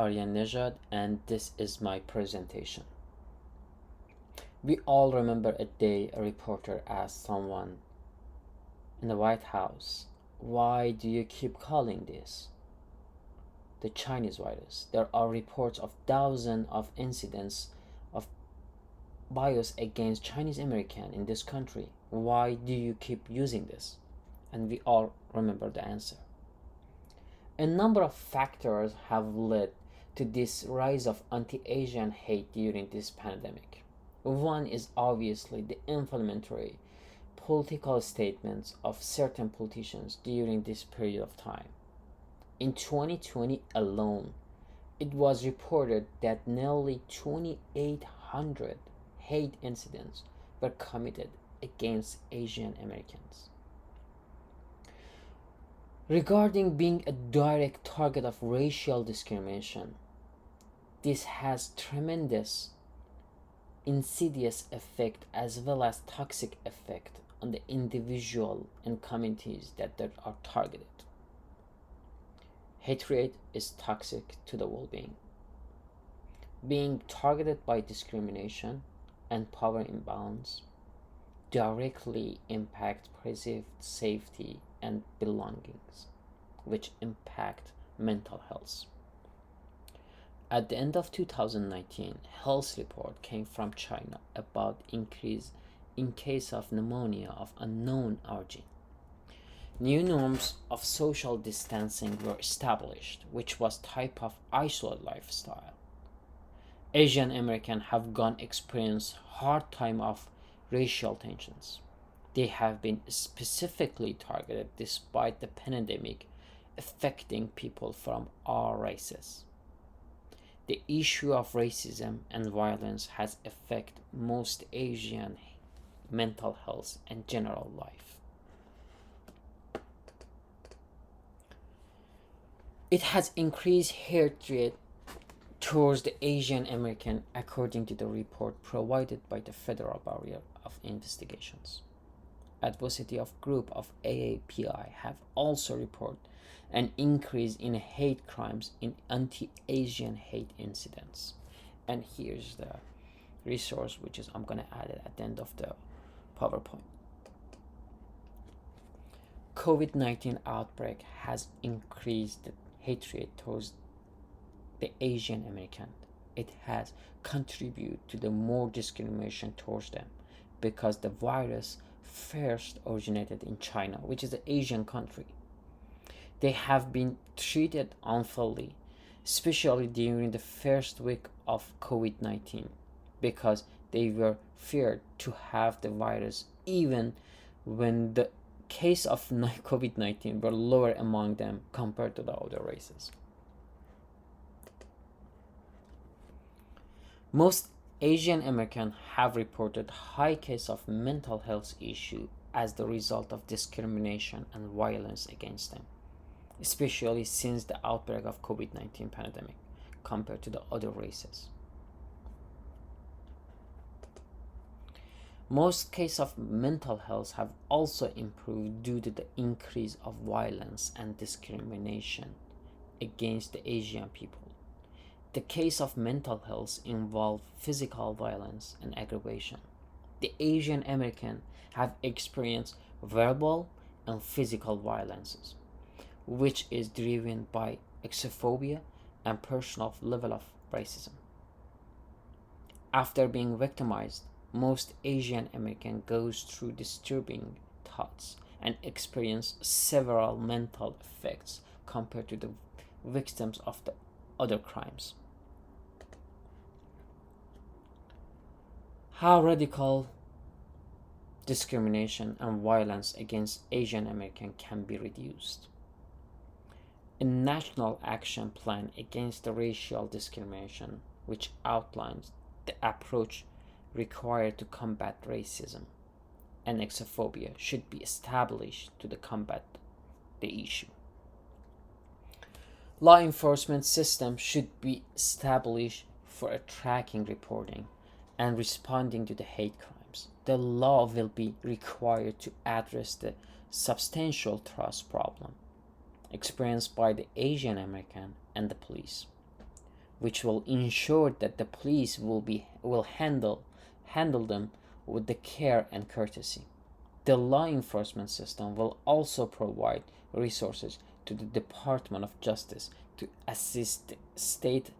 Aryan Nejad, and this is my presentation. We all remember a day a reporter asked someone in the White House, "Why do you keep calling this the Chinese virus? There are reports of thousands of incidents of bias against Chinese American in this country. Why do you keep using this?" And we all remember the answer. A number of factors have led to this rise of anti-Asian hate during this pandemic. One is obviously the inflammatory political statements of certain politicians during this period of time. In 2020 alone, it was reported that nearly 2,800 hate incidents were committed against Asian Americans. Regarding being a direct target of racial discrimination, this has tremendous insidious effect as well as toxic effect on the individual and communities that are targeted. Hatred is toxic to the well-being. Being targeted by discrimination and power imbalance directly impact perceived safety and belongings, which impact mental health. At the end of 2019, health report came from China about increase in case of pneumonia of unknown origin. New norms of social distancing were established, which was type of isolated lifestyle. Asian Americans have gone experience hard time of racial tensions. They have been specifically targeted despite the pandemic affecting people from all races. The issue of racism and violence has affected most Asian mental health and general life. It has increased hatred towards the Asian American according to the report provided by the Federal Bureau of Investigations. Advocacy of group of AAPI have also reported an increase in hate crimes in anti-Asian hate incidents. And here's the resource which is I'm going to add it at the end of the PowerPoint. COVID-19 outbreak has increased the hatred towards the Asian American. It has contributed to the more discrimination towards them because the virus first originated in China, which is an Asian country. They have been treated unfairly, especially during the first week of COVID-19, because they were feared to have the virus even when the case of COVID-19 were lower among them compared to the other races. Most Asian Americans have reported high case of mental health issue as the result of discrimination and violence against them, especially since the outbreak of COVID-19 pandemic compared to the other races. Most cases of mental health have also improved due to the increase of violence and discrimination against the Asian people. The case of mental health involve physical violence and aggravation. The Asian American have experienced verbal and physical violences, which is driven by xenophobia and personal level of racism. After being victimized, most Asian American goes through disturbing thoughts and experience several mental effects compared to the victims of the other crimes. How radical discrimination and violence against Asian American can be reduced. A national action plan against the racial discrimination, which outlines the approach required to combat racism and xenophobia, should be established to combat the issue. Law enforcement system should be established for tracking, reporting, and responding to the hate crimes. The law will be required to address the substantial trust problem experienced by the Asian American and the police. which will ensure that the police will handle them with the care and courtesy. The law enforcement system will also provide resources to the Department of Justice to assist the state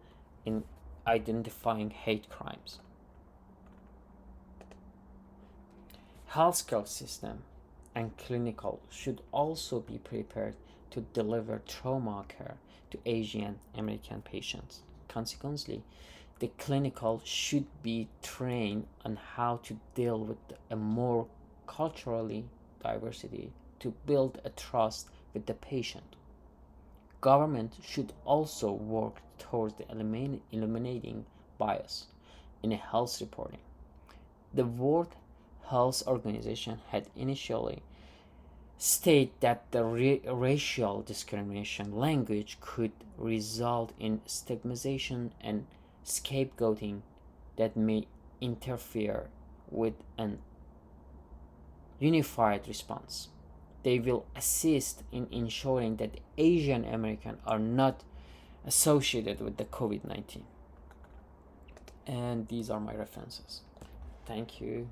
in identifying hate crimes. Healthcare system and clinical should also be prepared to deliver trauma care to Asian American patients. Consequently, the clinical should be trained on how to deal with a more culturally diversity to build a trust with the patient. Government should also work towards eliminating bias in health reporting. The World Health Organization had initially stated that the racial discrimination language could result in stigmatization and scapegoating that may interfere with an unified response. They will assist in ensuring that Asian Americans are not associated with the COVID-19. And these are my references. Thank you.